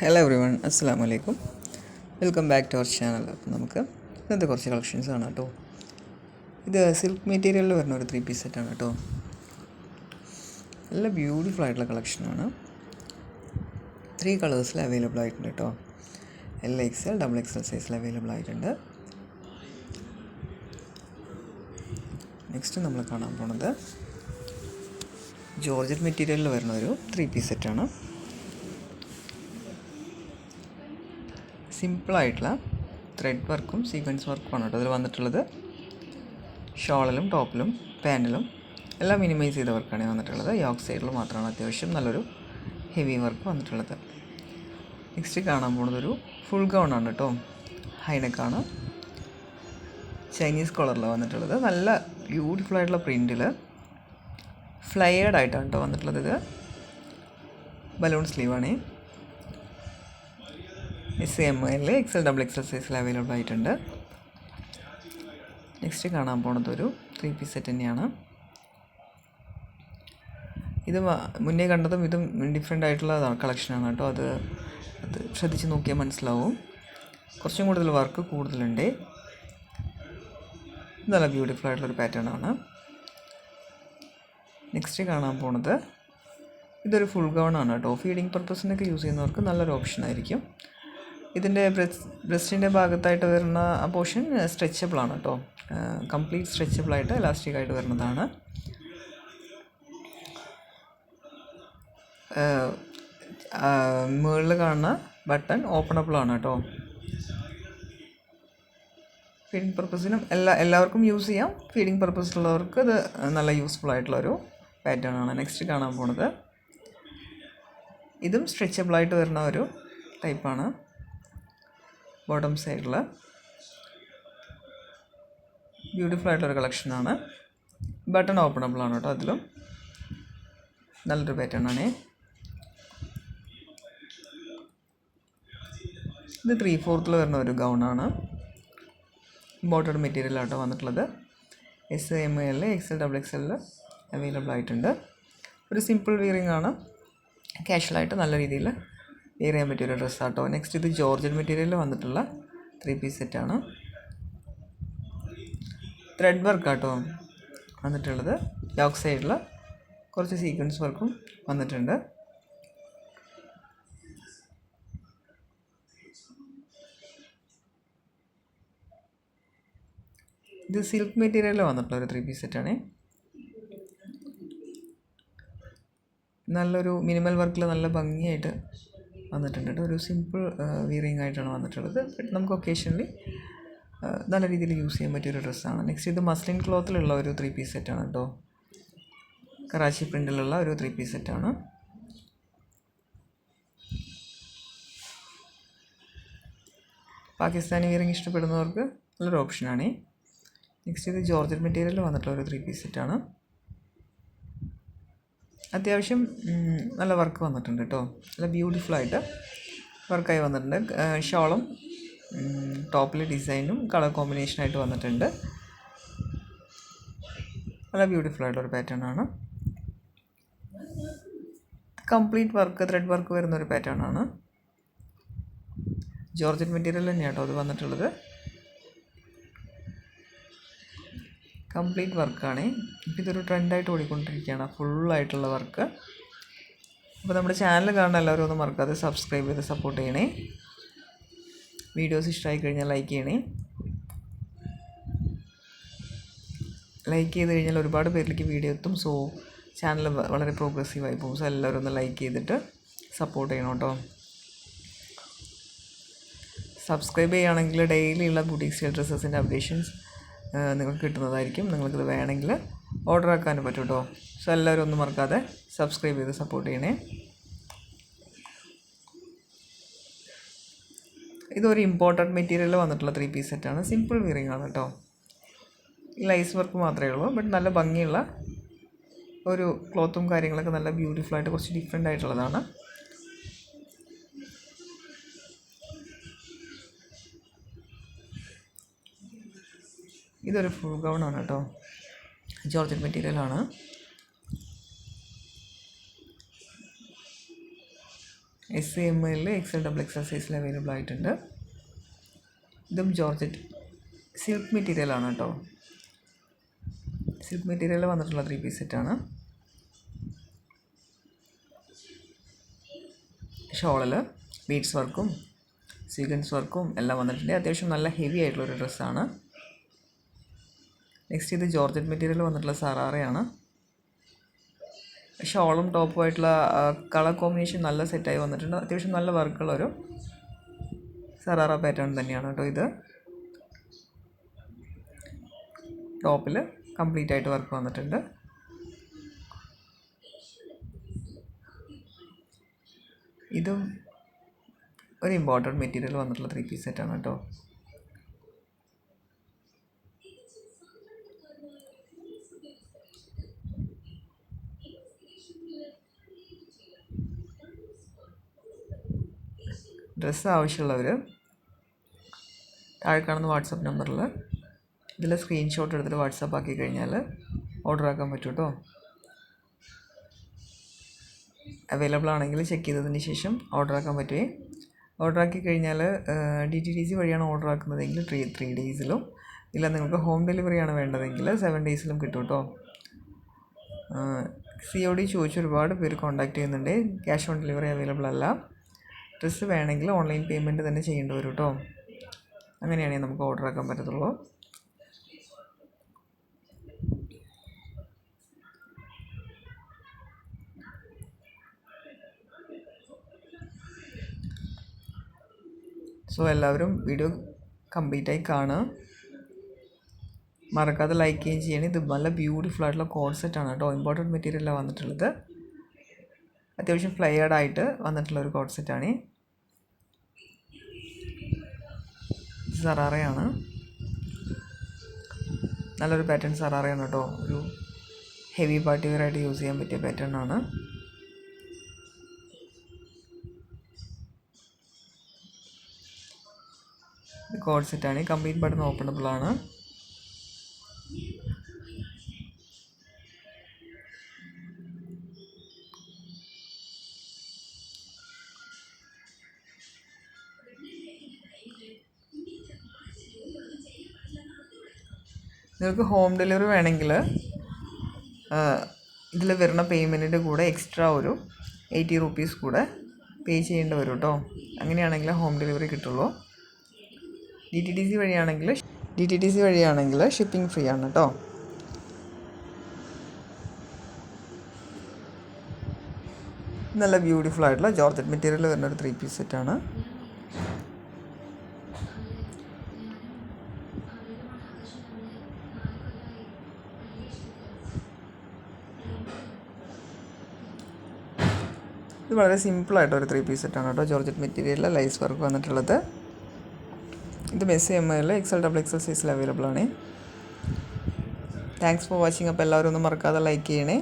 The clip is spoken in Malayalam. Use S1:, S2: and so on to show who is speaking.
S1: ഹലോ എവറി വൺ, അസ്സലാമു അലൈക്കും. Welcome back to our channel. അപ്പോൾ നമുക്ക് ഇന്നത്തെ കുറച്ച് കളക്ഷൻസ് ആണ് കേട്ടോ. ഇത് സിൽക്ക് മെറ്റീരിയലിൽ വരുന്ന ഒരു 3 പീസ് സെറ്റാണ് കേട്ടോ. നല്ല ബ്യൂട്ടിഫുൾ ആയിട്ടുള്ള കളക്ഷനാണ്. 3 കളേഴ്സിൽ അവൈലബിൾ ആയിട്ടുണ്ട് കേട്ടോ. XL, XXL സൈസിൽ അവൈലബിൾ ആയിട്ടുണ്ട്. നെക്സ്റ്റ് നമ്മൾ കാണാൻ പോണത് ജോർജറ്റ് മെറ്റീരിയലിൽ വരുന്ന ഒരു 3 പീസ് സെറ്റാണ്. സിമ്പിളായിട്ടുള്ള ത്രെഡ് വർക്കും സീക്വൻസ് വർക്കുമാണ് കേട്ടോ അതിൽ വന്നിട്ടുള്ളത്. ഷോളിലും ടോപ്പിലും പാൻറ്റിലും എല്ലാം മിനിമൈസ് ചെയ്ത വർക്കാണ് വന്നിട്ടുള്ളത്. യോക്ക് സൈഡിൽ മാത്രമാണ് അത്യാവശ്യം നല്ലൊരു ഹെവി വർക്ക് വന്നിട്ടുള്ളത്. നെക്സ്റ്റ് കാണാൻ പോകുന്നത് ഒരു ഫുൾ ഗൗണാണ് കേട്ടോ. ഹൈനെക്കാണ്, ചൈനീസ് കളറിലാണ് വന്നിട്ടുള്ളത്. നല്ല ബ്യൂട്ടിഫുൾ ആയിട്ടുള്ള പ്രിൻറ്റിൽ ഫ്ലയേർഡ് ആയിട്ടാണ് കേട്ടോ വന്നിട്ടുള്ളത്. ഇത് ബലൂൺ സ്ലീവാണ്. SML, XL, XXL സൈസിൽ അവൈലബിൾ ആയിട്ടുണ്ട്. നെക്സ്റ്റ് കാണാൻ പോണത് ഒരു 3 പീസ് സെറ്റ് തന്നെയാണ്. ഇത് മുന്നേ കണ്ടതും ഇതും ഡിഫറെൻ്റ് ആയിട്ടുള്ള കളക്ഷനാണ് കേട്ടോ. അത് ശ്രദ്ധിച്ച് നോക്കിയാൽ മനസ്സിലാവും. കുറച്ചും കൂടുതൽ വർക്ക് കൂടുതലുണ്ട്. നല്ല ബ്യൂട്ടിഫുൾ ആയിട്ടുള്ളൊരു പാറ്റേൺ ആണ്. നെക്സ്റ്റ് കാണാൻ പോണത് ഇതൊരു ഫുൾ ഗൗൺ ആണ് കേട്ടോ. ഫീഡിങ് പർപ്പസിനൊക്കെ യൂസ് ചെയ്യുന്നവർക്ക് നല്ലൊരു ഓപ്ഷൻ ആയിരിക്കും. ഇതിൻ്റെ ബ്രസ്റ്റിൻ്റെ ഭാഗത്തായിട്ട് വരുന്ന ആ പോർഷൻ സ്ട്രെച്ചബിളാണ് കേട്ടോ. കംപ്ലീറ്റ് സ്ട്രെച്ചബിളായിട്ട് എലാസ്റ്റിക് ആയിട്ട് വരുന്നതാണ്. മുകളിൽ കാണുന്ന ബട്ടൺ ഓപ്പണബിളാണ് കേട്ടോ. ഫീഡിങ് പർപ്പസിനും എല്ലാവർക്കും യൂസ് ചെയ്യാം. ഫീഡിങ് പർപ്പസിലുള്ളവർക്ക് ഇത് നല്ല യൂസ്ഫുൾ ആയിട്ടുള്ളൊരു പാറ്റേൺ ആണ്. നെക്സ്റ്റ് കാണാൻ പോണത് ഇതും സ്ട്രെച്ചബിളായിട്ട് വരുന്ന ഒരു ടൈപ്പാണ്. ബോട്ടം സൈഡിൽ ബ്യൂട്ടിഫുൾ ആയിട്ടുള്ളൊരു കളക്ഷനാണ്. ബട്ടൺ ഓപ്പണബിളാണ് കേട്ടോ. അതിലും നല്ലൊരു പാറ്റേൺ ആണ്. ഇത് 3/4 വരുന്ന ഒരു ഗൗണാണ്. ബോട്ടഡ് മെറ്റീരിയലാട്ടോ വന്നിട്ടുള്ളത്. SML, XL, XXL അവൈലബിൾ ആയിട്ടുണ്ട്. ഒരു സിമ്പിൾ വിയറിംഗ് ആണ്. കാഷ്വലായിട്ട് നല്ല രീതിയിൽ വെയർ ചെയ്യാൻ പറ്റിയൊരു ഡ്രസ്സാട്ടോ. നെക്സ്റ്റ് ഇത് ജോർജറ്റ് മെറ്റീരിയലിൽ വന്നിട്ടുള്ള 3 പീസ് സെറ്റാണ്. ത്രെഡ് വർക്കാട്ടോ വന്നിട്ടുള്ളത്. യോക്ക് സൈഡിൽ കുറച്ച് സീക്വൻസ് വർക്കും വന്നിട്ടുണ്ട്. ഇത് സിൽക്ക് മെറ്റീരിയലിൽ വന്നിട്ടുള്ള ഒരു 3 പീസ് സെറ്റാണ്. നല്ലൊരു മിനിമൽ വർക്കിൽ നല്ല ഭംഗിയായിട്ട് വന്നിട്ടുണ്ട് കേട്ടോ. ഒരു സിമ്പിൾ വിയറിംഗ് ആയിട്ടാണ് വന്നിട്ടുള്ളത്. നമുക്ക് ഒക്കേഷനലി നല്ല രീതിയിൽ യൂസ് ചെയ്യാൻ പറ്റിയൊരു ഡ്രസ്സാണ്. നെക്സ്റ്റ് ഇത് മസ്ലിൻ ക്ലോത്തിലുള്ള ഒരു 3 പീസ് സെറ്റാണ് കേട്ടോ. കറാച്ചി പ്രിൻറ്റിലുള്ള ഒരു 3 പീസ് സെറ്റാണ്. പാകിസ്ഥാനി വിയറിംഗ് ഇഷ്ടപ്പെടുന്നവർക്ക് നല്ലൊരു ഓപ്ഷനാണ്. നെക്സ്റ്റ് ഇത് ജോർജറ്റ് മെറ്റീരിയലിൽ വന്നിട്ടുള്ള ഒരു 3 പീസ് സെറ്റാണ്. അത്യാവശ്യം നല്ല വർക്ക് വന്നിട്ടുണ്ട് കേട്ടോ. നല്ല ബ്യൂട്ടിഫുള്ളായിട്ട് വർക്കായി വന്നിട്ടുണ്ട്. ഷോളും ടോപ്പിൽ ഡിസൈനും കളർ കോമ്പിനേഷനായിട്ട് വന്നിട്ടുണ്ട്. നല്ല ബ്യൂട്ടിഫുള്ളായിട്ടൊരു പാറ്റേൺ ആണ്. കംപ്ലീറ്റ് വർക്ക് ത്രെഡ് വർക്ക് വരുന്നൊരു പാറ്റേൺ ആണ്. ജോർജറ്റ് മെറ്റീരിയൽ തന്നെയാണ് കേട്ടോ അത് വന്നിട്ടുള്ളത്. കംപ്ലീറ്റ് വർക്കാണ്. ഇപ്പോൾ ഇതൊരു ട്രെൻഡായിട്ട് ഓടിക്കൊണ്ടിരിക്കുകയാണ് ഫുള്ളായിട്ടുള്ള വർക്ക്. അപ്പോൾ നമ്മുടെ ചാനൽ കാണുന്ന എല്ലാവരും ഒന്ന് മറക്കാതെ സബ്സ്ക്രൈബ് ചെയ്ത് സപ്പോർട്ട് ചെയ്യണേ. വീഡിയോസ് ഇഷ്ടമായി കഴിഞ്ഞാൽ ലൈക്ക് ചെയ്യണേ. ലൈക്ക് ചെയ്ത് കഴിഞ്ഞാൽ ഒരുപാട് പേരിലേക്ക് വീഡിയോ എത്തും. സോ ചാനൽ വളരെ പ്രോഗ്രസീവായി പോകും. സോ എല്ലാവരും ഒന്ന് ലൈക്ക് ചെയ്തിട്ട് സപ്പോർട്ട് ചെയ്യണം കേട്ടോ. സബ്സ്ക്രൈബ് ചെയ്യുകയാണെങ്കിൽ ഡെയിലിയുള്ള ബുട്ടീക് സ്റ്റൈൽ ഡ്രസ്സസിൻ്റെ അപ്ഡേഷൻസ് നിങ്ങൾക്ക് കിട്ടുന്നതായിരിക്കും. നിങ്ങൾക്കിത് വേണമെങ്കിൽ ഓർഡർ ആക്കാനും പറ്റും കേട്ടോ. സോ എല്ലാവരും ഒന്നും മറക്കാതെ സബ്സ്ക്രൈബ് ചെയ്ത് സപ്പോർട്ട് ചെയ്യണേ. ഇതൊരു ഇമ്പോർട്ടൻറ്റ് മെറ്റീരിയൽ വന്നിട്ടുള്ള 3 പീസ് സെറ്റാണ്. സിമ്പിൾ വിയറിംഗ് ആണ് കേട്ടോ. ലൈസ് വർക്ക് മാത്രമേ ഉള്ളൂ. ബട്ട് നല്ല ഭംഗിയുള്ള ഒരു ക്ലോത്തും കാര്യങ്ങളൊക്കെ നല്ല ബ്യൂട്ടിഫുള്ളായിട്ട് കുറച്ച് ഡിഫറെൻ്റ് ആയിട്ടുള്ളതാണ്. ഇതൊരു ഫുൾ ഗൗണാണ് കേട്ടോ. ജോർജറ്റ് മെറ്റീരിയലാണ്. SML XL സൈസിൽ അവൈലബിൾ ആയിട്ടുണ്ട്. ഇതും ജോർജറ്റ് സിൽക്ക് മെറ്റീരിയലാണ് കേട്ടോ. സിൽക്ക് മെറ്റീരിയൽ വന്നിട്ടുള്ള 3 പീസ് സെറ്റാണ്. ഷോളിൽ ബീഡ്സ് വർക്കും സീക്വൻസ് വർക്കും എല്ലാം വന്നിട്ടുണ്ട്. അത്യാവശ്യം നല്ല ഹെവി ആയിട്ടുള്ളൊരു ഡ്രസ്സാണ്. നെക്സ്റ്റ് ഇത് ജോർജറ്റ് മെറ്റീരിയൽ വന്നിട്ടുള്ള സറാറയാണ്. ഷോളും ടോപ്പുമായിട്ടുള്ള കളർ കോമ്പിനേഷൻ നല്ല സെറ്റായി വന്നിട്ടുണ്ട്. അത്യാവശ്യം നല്ല വർക്കുള്ളൊരു സറാറ പാറ്റേൺ തന്നെയാണ് കേട്ടോ ഇത്. ടോപ്പിൽ കംപ്ലീറ്റ് ആയിട്ട് വർക്ക് വന്നിട്ടുണ്ട്. ഇതും ഒരു ഇമ്പോർട്ടൻറ്റ് മെറ്റീരിയൽ വന്നിട്ടുള്ള 3 പീസ് സെറ്റാണ് കേട്ടോ. ഡ്രസ്സ് ആവശ്യമുള്ളവർ താഴെ കാണുന്ന വാട്സപ്പ് നമ്പറിൽ ഇതിൽ സ്ക്രീൻഷോട്ട് എടുത്തിട്ട് വാട്സപ്പ് ആക്കി കഴിഞ്ഞാൽ ഓർഡർ ആക്കാൻ പറ്റും കേട്ടോ. അവൈലബിൾ ആണെങ്കിൽ ചെക്ക് ചെയ്തതിന് ശേഷം ഓർഡർ ആക്കാൻ പറ്റുമേ. ഓർഡർ ആക്കി കഴിഞ്ഞാൽ DTDC വഴിയാണ് ഓർഡർ ആക്കുന്നതെങ്കിൽ 3 ഡേയ്സിലും, ഇല്ല നിങ്ങൾക്ക് ഹോം ഡെലിവറിയാണ് വേണ്ടതെങ്കിൽ 7 ഡേയ്സിലും കിട്ടും കേട്ടോ. COD ചോദിച്ച് ഒരുപാട് പേര് കോൺടാക്ട് ചെയ്യുന്നുണ്ട്. ക്യാഷ് ഓൺ ഡെലിവറി അവൈലബിൾ അല്ല. ഡ്രസ്സ് വേണമെങ്കിൽ ഓൺലൈൻ പേയ്മെൻറ്റ് തന്നെ ചെയ്യേണ്ടി വരും കേട്ടോ. അങ്ങനെയാണെങ്കിൽ നമുക്ക് ഓർഡർ ആക്കാൻ പറ്റത്തുള്ളൂ. സോ എല്ലാവരും വീഡിയോ കംപ്ലീറ്റായി കാണുക, മറക്കാതെ ലൈക്ക് ചെയ്യുകയും ചെയ്യണം. ഇത് നല്ല ബ്യൂട്ടിഫുൾ ആയിട്ടുള്ള കോഡ് സെറ്റാണ് കേട്ടോ. ഇമ്പോർട്ടൻറ്റ് മെറ്റീരിയലാണ് വന്നിട്ടുള്ളത്. അത്യാവശ്യം ഫ്ലെയർഡ് ആയിട്ട് വന്നിട്ടുള്ള ഒരു കോഡ് സെറ്റാണ്. സറാറയാണ്, നല്ലൊരു പാറ്റേൺ സറാറയാണ് കേട്ടോ. ഒരു ഹെവി പാർട്ടി വെയർ ആയിട്ട് യൂസ് ചെയ്യാൻ പറ്റിയ പാറ്റേൺ ആണ്. കോഡ് സെറ്റാണ്. കംപ്ലീറ്റ് ബട്ടൺ ഓപ്പണബിൾ ആണ്. നിങ്ങൾക്ക് ഹോം ഡെലിവറി വേണമെങ്കിൽ ഇതിൽ വരുന്ന പേയ്മെൻറ്റിൻ്റെ കൂടെ എക്സ്ട്രാ ഒരു 80 റുപ്പീസ് കൂടെ പേ ചെയ്യേണ്ടി വരും കേട്ടോ. അങ്ങനെയാണെങ്കിൽ ഹോം ഡെലിവറി കിട്ടുള്ളൂ. DTDC വഴിയാണെങ്കിൽ ഷിപ്പിംഗ് ഫ്രീ ആണ് കേട്ടോ. നല്ല ബ്യൂട്ടിഫുൾ ആയിട്ടുള്ള ജോർജറ്റ് മെറ്റീരിയൽ വരുന്ന ഒരു 3 പീസ് സെറ്റാണ്. ഇത് വളരെ സിമ്പിളായിട്ടൊരു 3 പീസ് സെറ്റാണ് കേട്ടോ. ജോർജറ്റ് മെറ്റീരിയലിൽ ലൈസ് വർക്ക് വന്നിട്ടുള്ളത്. ഇത് SML XL സൈസിൽ അവൈലബിൾ ആണ്. Thanks for watching. അപ്പോൾ എല്ലാവരും ഒന്ന് മറക്കാതെ ലൈക്ക് ചെയ്യണേ.